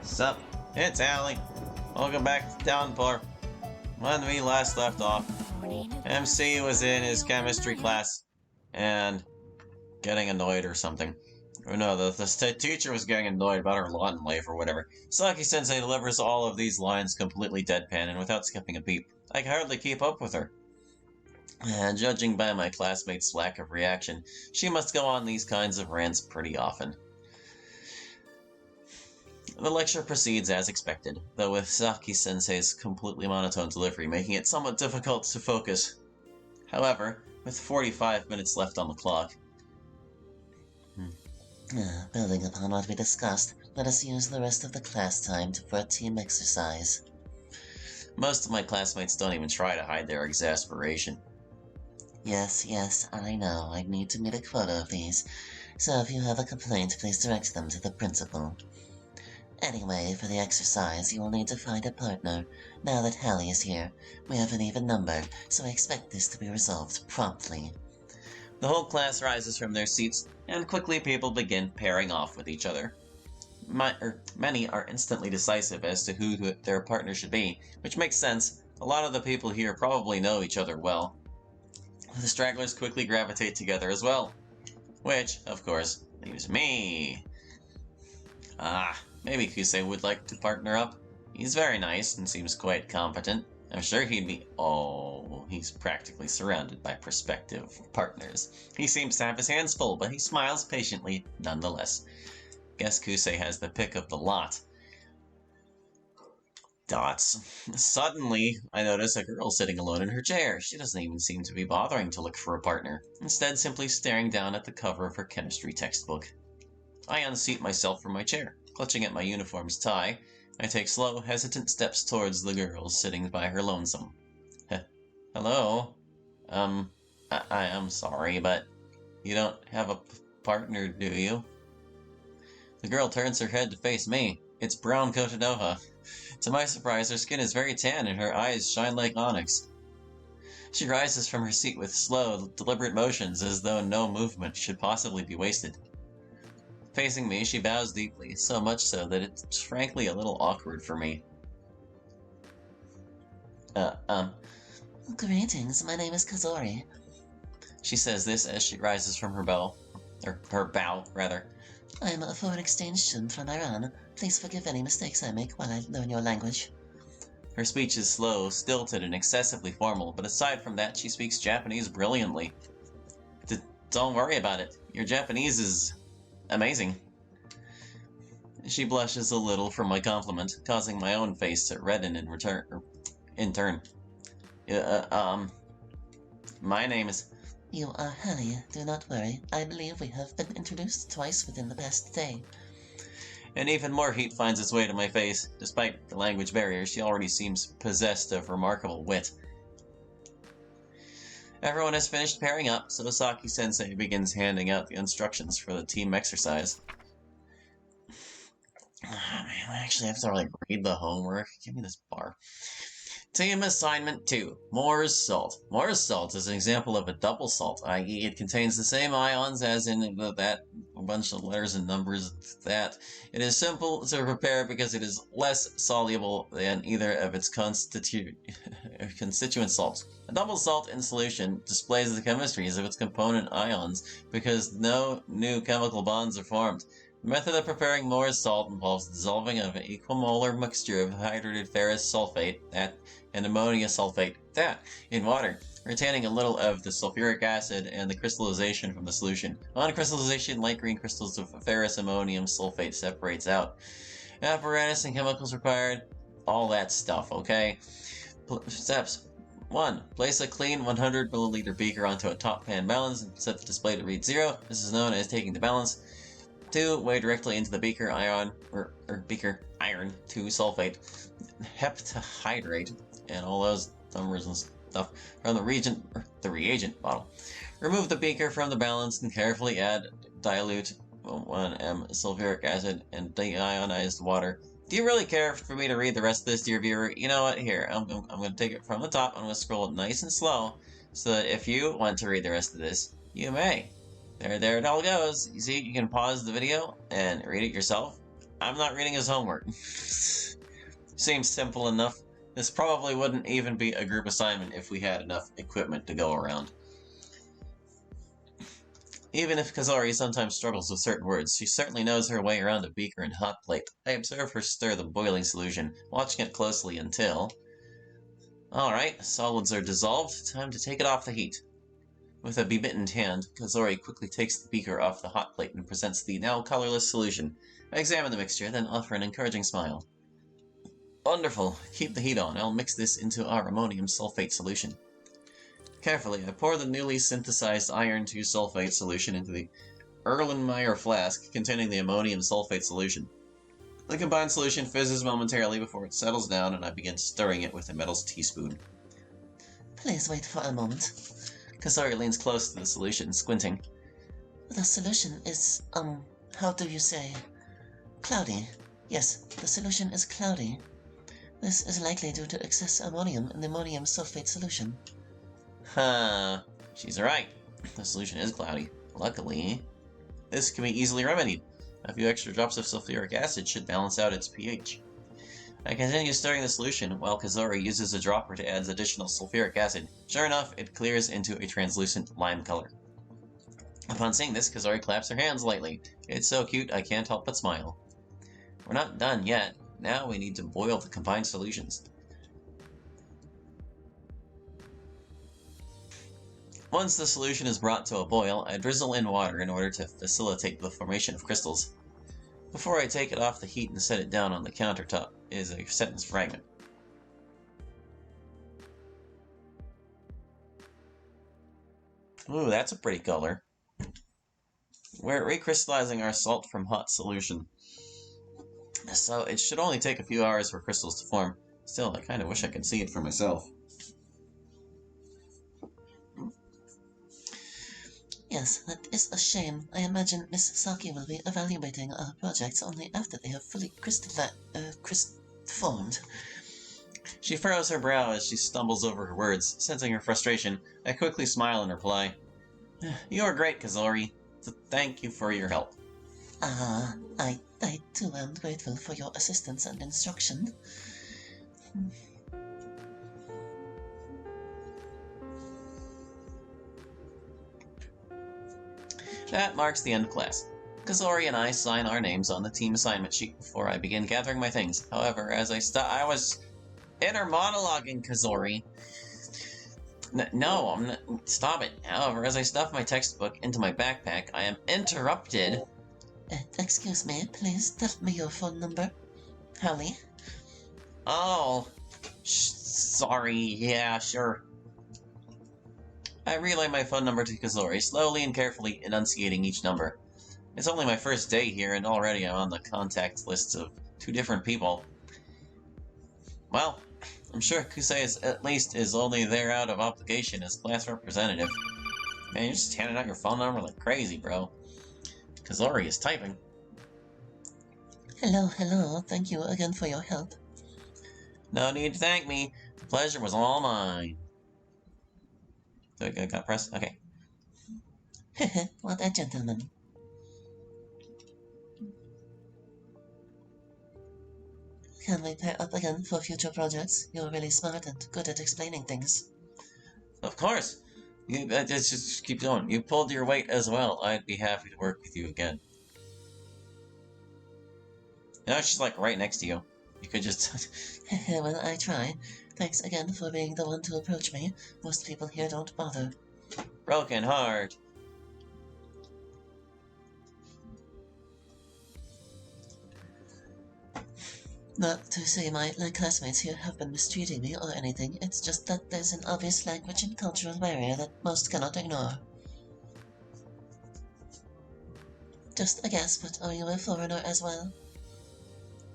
Sup? It's Allie. Welcome back to Downpour. When we last left off, MC was in his chemistry class and getting annoyed or something. Or no, the teacher was getting annoyed about her lawn life or whatever. Saki-sensei delivers all of these lines completely deadpan and without skipping a beat. I can hardly keep up with her. And judging by my classmates' lack of reaction, she must go on these kinds of rants pretty often. The lecture proceeds as expected, though with Saki-sensei's completely monotone delivery making it somewhat difficult to focus. However, with 45 minutes left on the clock... Building upon what we discussed, let us use the rest of the class time for a team exercise. Most of my classmates don't even try to hide their exasperation. Yes, I know. I need to meet a quota of these. So if you have a complaint, please direct them to the principal. Anyway, for the exercise, you will need to find a partner. Now that Hallie is here, we have an even number, so I expect this to be resolved promptly. The whole class rises from their seats, and quickly people begin pairing off with each other. Many are instantly decisive as to who their partner should be, which makes sense. A lot of the people here probably know each other well. The stragglers quickly gravitate together as well. Which, of course, leaves me. Maybe Kusei would like to partner up. He's very nice and seems quite competent. I'm sure he'd be... Oh, he's practically surrounded by prospective partners. He seems to have his hands full, but he smiles patiently nonetheless. Guess Kusei has the pick of the lot. Dots. Suddenly, I notice a girl sitting alone in her chair. She doesn't even seem to be bothering to look for a partner, instead simply staring down at the cover of her chemistry textbook. I unseat myself from my chair, clutching at my uniform's tie. I take slow, hesitant steps towards the girl sitting by her lonesome. Hello? I am sorry, but you don't have a partner, do you? The girl turns her head to face me. It's brown-coated Oha. To my surprise, her skin is very tan and her eyes shine like onyx. She rises from her seat with slow, deliberate motions as though no movement should possibly be wasted. Facing me, she bows deeply, so much so that it's frankly a little awkward for me. Greetings, my name is Kazori. She says this as she rises from her bow. Rather. I am a foreign exchange student from Iran. Please forgive any mistakes I make while I learn your language. Her speech is slow, stilted, and excessively formal, but aside from that, she speaks Japanese brilliantly. Don't worry about it. Your Japanese is... amazing. She blushes a little from my compliment, causing my own face to redden in turn. My name is... You are Hallie, do not worry. I believe we have been introduced twice within the past day. And even more heat finds its way to my face. Despite the language barrier, she already seems possessed of remarkable wit. Everyone has finished pairing up, so Saki-sensei begins handing out the instructions for the team exercise. Man, I actually have to read the homework. Give me this bar. Team Assignment 2. Moore's Salt. Moore's Salt is an example of a double salt, i.e. it contains the same ions as in that bunch of letters and numbers that. It is simple to prepare because it is less soluble than either of its constituent salts. A double salt in solution displays the chemistries of its component ions because no new chemical bonds are formed. The method of preparing Moore's salt involves dissolving of an equimolar mixture of hydrated ferrous sulfate and ammonia sulfate in water, retaining a little of the sulfuric acid and the crystallization from the solution. On crystallization, light green crystals of ferrous ammonium sulfate separates out. Apparatus and chemicals required, all that stuff, okay? Steps. 1. Place a clean 100 milliliter beaker onto a top pan balance and set the display to read 0. This is known as taking the balance. 2. Weigh directly into the beaker iron 2 sulfate, heptahydrate, and all those numbers and stuff from the reagent bottle. Remove the beaker from the balance and carefully add dilute 1 sulfuric acid and deionized water. Do you really care for me to read the rest of this, dear viewer? You know what? Here, I'm going to take it from the top. I'm going to scroll it nice and slow so that if you want to read the rest of this, you may. There it all goes. You see, you can pause the video and read it yourself. I'm not reading his homework. Seems simple enough. This probably wouldn't even be a group assignment if we had enough equipment to go around. Even if Kazori sometimes struggles with certain words, she certainly knows her way around a beaker and hot plate. I observe her stir the boiling solution, watching it closely until... Alright, solids are dissolved. Time to take it off the heat. With a bebittened hand, Kazori quickly takes the beaker off the hot plate and presents the now colorless solution. I examine the mixture, then offer an encouraging smile. Wonderful. Keep the heat on. I'll mix this into our ammonium sulfate solution. Carefully, I pour the newly synthesized iron 2 sulfate solution into the Erlenmeyer flask containing the ammonium sulfate solution. The combined solution fizzes momentarily before it settles down, and I begin stirring it with a metal teaspoon. Please wait for a moment. Kazori leans close to the solution, squinting. The solution is, how do you say? Cloudy. Yes, the solution is cloudy. This is likely due to excess ammonium in the ammonium sulfate solution. Huh. She's right. The solution is cloudy. Luckily, this can be easily remedied. A few extra drops of sulfuric acid should balance out its pH. I continue stirring the solution while Kazori uses a dropper to add additional sulfuric acid. Sure enough, it clears into a translucent lime color. Upon seeing this, Kazori claps her hands lightly. It's so cute, I can't help but smile. We're not done yet. Now we need to boil the combined solutions. Once the solution is brought to a boil, I drizzle in water in order to facilitate the formation of crystals. Before I take it off the heat and set it down on the countertop is a sentence fragment. Ooh, that's a pretty color. We're recrystallizing our salt from hot solution. So it should only take a few hours for crystals to form. Still, I kind of wish I could see it for myself. Yes, that is a shame. I imagine Miss Saki will be evaluating our projects only after they have fully formed. She furrows her brow as she stumbles over her words. Sensing her frustration, I quickly smile and reply, You are great, Kazori. Thank you for your help. I too am grateful for your assistance and instruction. That marks the end of class. Kazori and I sign our names on the team assignment sheet before I begin gathering my things. However, as I was inner monologuing, Kazori. No, I'm not. Stop it. However, as I stuff my textbook into my backpack, I am interrupted. Excuse me, please tell me your phone number. Holly? Oh. Sorry. Yeah, sure. I relay my phone number to Kazori, slowly and carefully enunciating each number. It's only my first day here, and already I'm on the contact lists of 2 different people. Well, I'm sure Kusei is only there out of obligation as class representative. Man, you're just handing out your phone number like crazy, bro. Kazori is typing. Hello, thank you again for your help. No need to thank me. The pleasure was all mine. So I got press? Okay. What a gentleman. Can we pair up again for future projects? You're really smart and good at explaining things. Of course. Just keep going. You pulled your weight as well. I'd be happy to work with you again. Now she's like right next to you. You could just... Well, I try. Thanks again for being the one to approach me. Most people here don't bother. Broken heart. Not to say my classmates here have been mistreating me or anything, it's just that there's an obvious language and cultural barrier that most cannot ignore. Just a guess, but are you a foreigner as well?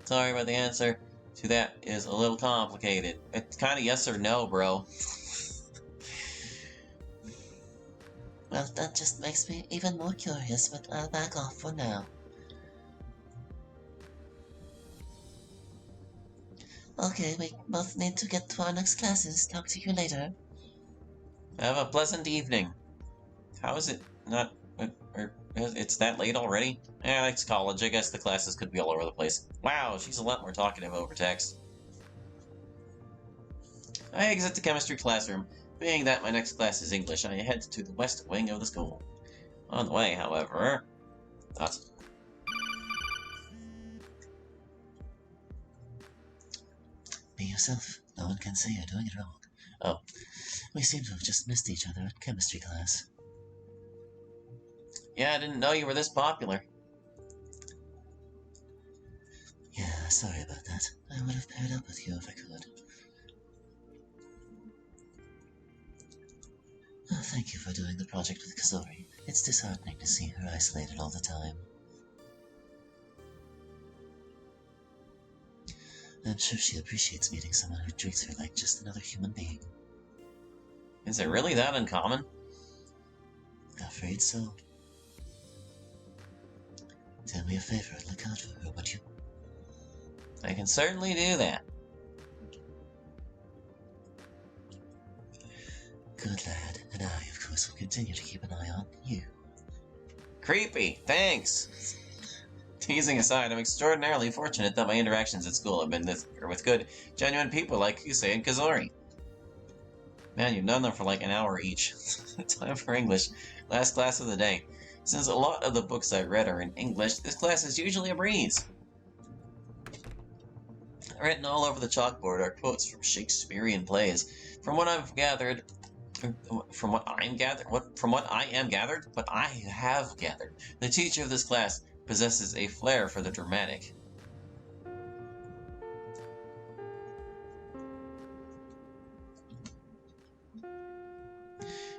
Sorry, but the answer to that is a little complicated. It's kind of yes or no, bro. Well, that just makes me even more curious, but I'll back off for now. Okay, we both need to get to our next classes. Talk to you later. Have a pleasant evening. How is it not... It's that late already? Eh, it's college. I guess the classes could be all over the place. Wow, she's a lot more talkative over text. I exit the chemistry classroom. Being that my next class is English, I head to the west wing of the school. On the way, however... Be yourself. No one can say you're doing it wrong. Oh. We seem to have just missed each other at chemistry class. Yeah, I didn't know you were this popular. Yeah, sorry about that. I would have paired up with you if I could. Oh, thank you for doing the project with Kazori. It's disheartening to see her isolated all the time. I'm sure she appreciates meeting someone who treats her like just another human being. Is it really that uncommon? Afraid so. Do me a favor and look out for her, would you? I can certainly do that. Good lad, and I, of course, will continue to keep an eye on you. Creepy, thanks! Teasing aside, I'm extraordinarily fortunate that my interactions at school have been with good, genuine people like Kusei and Kazori. Man, you've known them for like an hour each. Time for English. Last class of the day. Since a lot of the books I read are in English, this class is usually a breeze. Written all over the chalkboard are quotes from Shakespearean plays. From what I have gathered, the teacher of this class possesses a flair for the dramatic.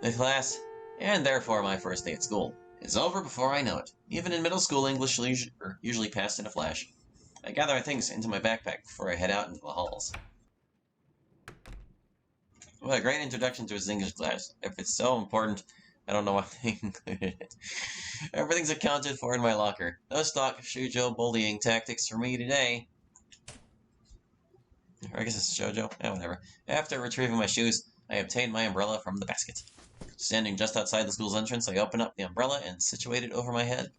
The class, and therefore my first day at school, is over before I know it. Even in middle school, English usually passed in a flash. I gather my things into my backpack before I head out into the halls. What a great introduction to his English class. If it's so important, I don't know why they included it. Everything's accounted for in my locker. No stock shoujo bullying tactics for me today. Or I guess it's shoujo. Eh, whatever. After retrieving my shoes, I obtained my umbrella from the basket. Standing just outside the school's entrance, I open up the umbrella and situate it over my head.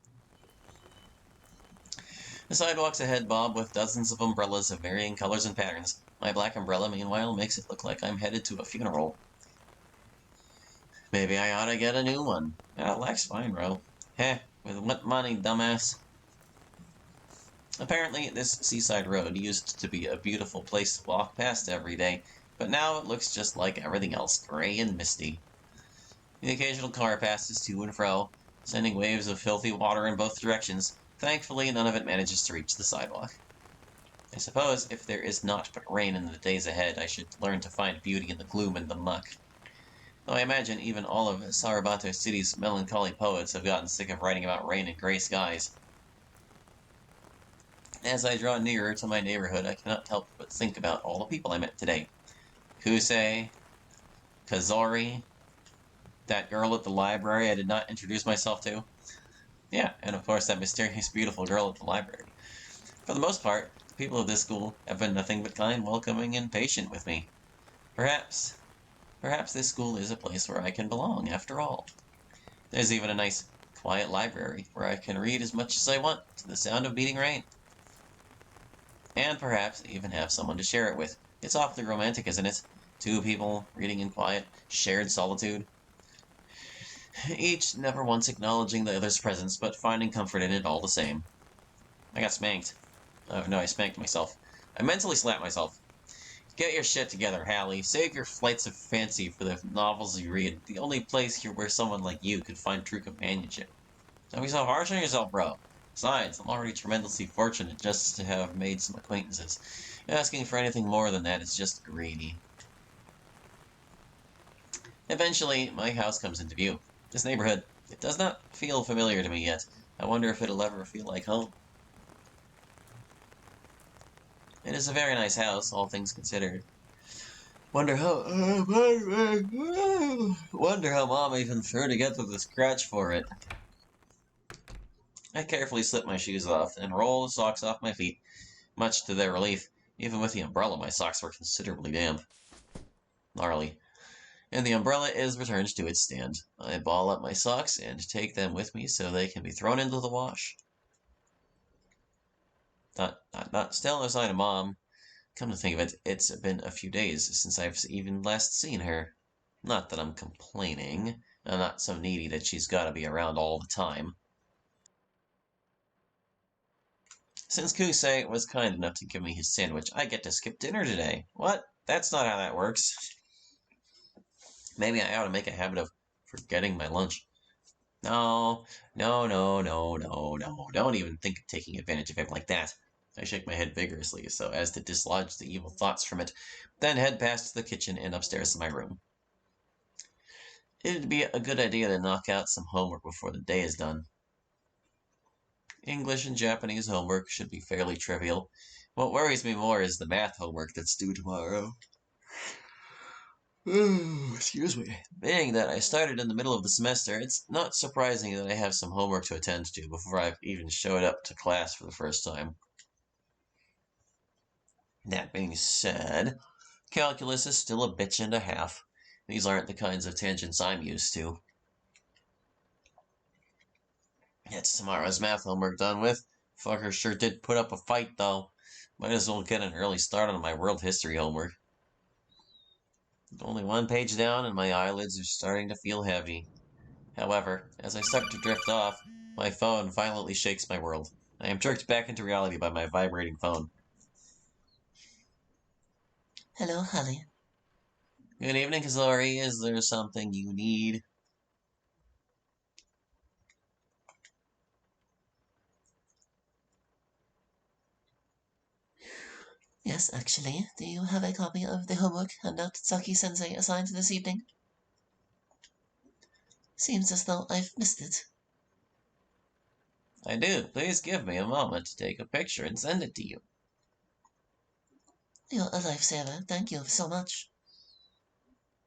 The sidewalks ahead bob with dozens of umbrellas of varying colors and patterns. My black umbrella, meanwhile, makes it look like I'm headed to a funeral. Maybe I ought to get a new one. Lacks fine, bro. Heh, with what money, dumbass? Apparently, this seaside road used to be a beautiful place to walk past every day, but now it looks just like everything else, gray and misty. The occasional car passes to and fro, sending waves of filthy water in both directions. Thankfully, none of it manages to reach the sidewalk. I suppose if there is naught but rain in the days ahead, I should learn to find beauty in the gloom and the muck. Though I imagine even all of Sarabato City's melancholy poets have gotten sick of writing about rain and gray skies. As I draw nearer to my neighborhood, I cannot help but think about all the people I met today. Kusei, Kazori, that girl at the library I did not introduce myself to. Yeah, and of course that mysterious, beautiful girl at the library. For the most part, the people of this school have been nothing but kind, welcoming, and patient with me. Perhaps this school is a place where I can belong, after all. There's even a nice, quiet library where I can read as much as I want to the sound of beating rain. And perhaps even have someone to share it with. It's awfully romantic, isn't it? Two people reading in quiet, shared solitude. Each never once acknowledging the other's presence, but finding comfort in it all the same. I got spanked. Oh, no, I spanked myself. I mentally slapped myself. Get your shit together, Hallie. Save your flights of fancy for the novels you read. The only place here where someone like you could find true companionship. Don't be so harsh on yourself, bro. Besides, I'm already tremendously fortunate just to have made some acquaintances. Asking for anything more than that is just greedy. Eventually, my house comes into view. This neighborhood, it does not feel familiar to me yet. I wonder if it'll ever feel like home. It is a very nice house, all things considered. Wonder how Mom even threw together the scratch for it. I carefully slip my shoes off and roll the socks off my feet. Much to their relief, even with the umbrella, my socks were considerably damp. Gnarly. and the umbrella is returned to its stand. I ball up my socks and take them with me so they can be thrown into the wash. Still no sign of Mom. Come to think of it, it's been a few days since I've even last seen her. Not that I'm complaining. I'm not so needy that she's gotta be around all the time. Since Kusei was kind enough to give me his sandwich, I get to skip dinner today. What? That's not how that works. Maybe I ought to make a habit of forgetting my lunch. No, no, no, no, no, no. Don't even think of taking advantage of him like that. I shake my head vigorously so as to dislodge the evil thoughts from it, then head past the kitchen and upstairs to my room. It'd be a good idea to knock out some homework before the day is done. English and Japanese homework should be fairly trivial. What worries me more is the math homework that's due tomorrow. Excuse me. Being that I started in the middle of the semester, it's not surprising that I have some homework to attend to before I've even showed up to class for the first time. That being said, calculus is still a bitch and a half. These aren't the kinds of tangents I'm used to. It's tomorrow's math homework done with. Fucker sure did put up a fight, though. Might as well get an early start on my world history homework. Only one page down and my eyelids are starting to feel heavy. However, as I start to drift off, my phone violently shakes my world. I am jerked back into reality by my vibrating phone. Hello, honey. Good evening, Kazori. Is there something you need? Yes, actually. Do you have a copy of the homework handout Saki-sensei assigned this evening? Seems as though I've missed it. I do. Please give me a moment to take a picture and send it to you. You're a lifesaver. Thank you so much.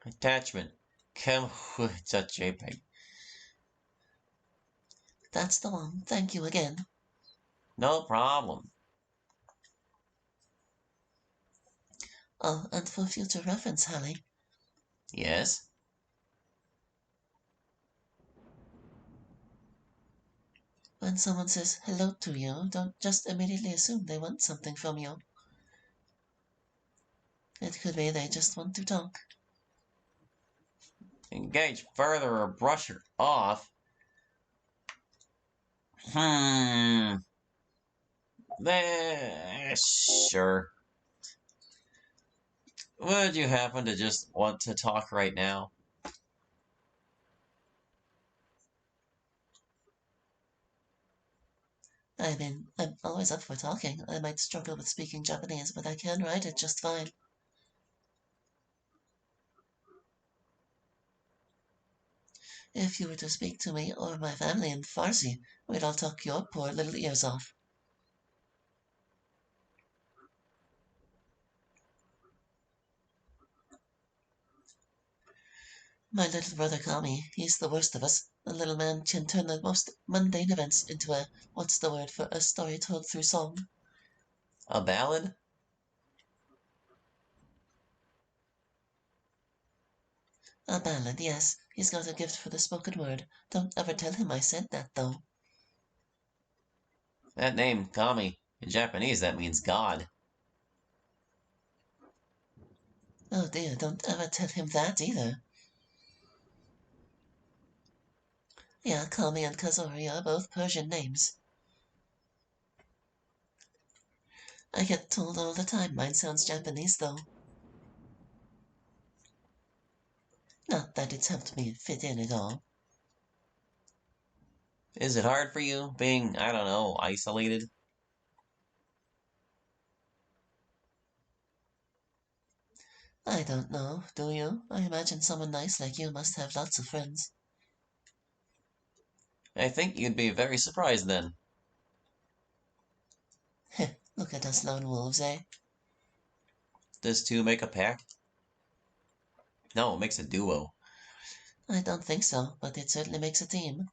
Attachment. Come with a JPEG. That's the one. Thank you again. No problem. Oh, and for future reference, Hallie, Yes? when someone says hello to you, don't just immediately assume they want something from you. It could be they just want to talk. Engage further or brush her off? Sure. Would you happen to just want to talk right now? I mean, I'm always up for talking. I might struggle with speaking Japanese, but I can write it just fine. If you were to speak to me or my family in Farsi, we'd all talk your poor little ears off. My little brother Kami, he's the worst of us. The little man can turn the most mundane events into what's the word for a story told through song? A ballad? A ballad, yes. He's got a gift for the spoken word. Don't ever tell him I said that, though. That name, Kami. In Japanese, that means God. Oh dear, don't ever tell him that either. Yeah, Kami and Kazori are both Persian names. I get told all the time mine sounds Japanese, though. Not that it's helped me fit in at all. Is it hard for you, being, I don't know, isolated? I don't know, do you? I imagine someone nice like you must have lots of friends. I think you'd be very surprised then. Heh, look at us lone wolves, eh? Does two make a pack? No, it makes a duo. I don't think so, but it certainly makes a team.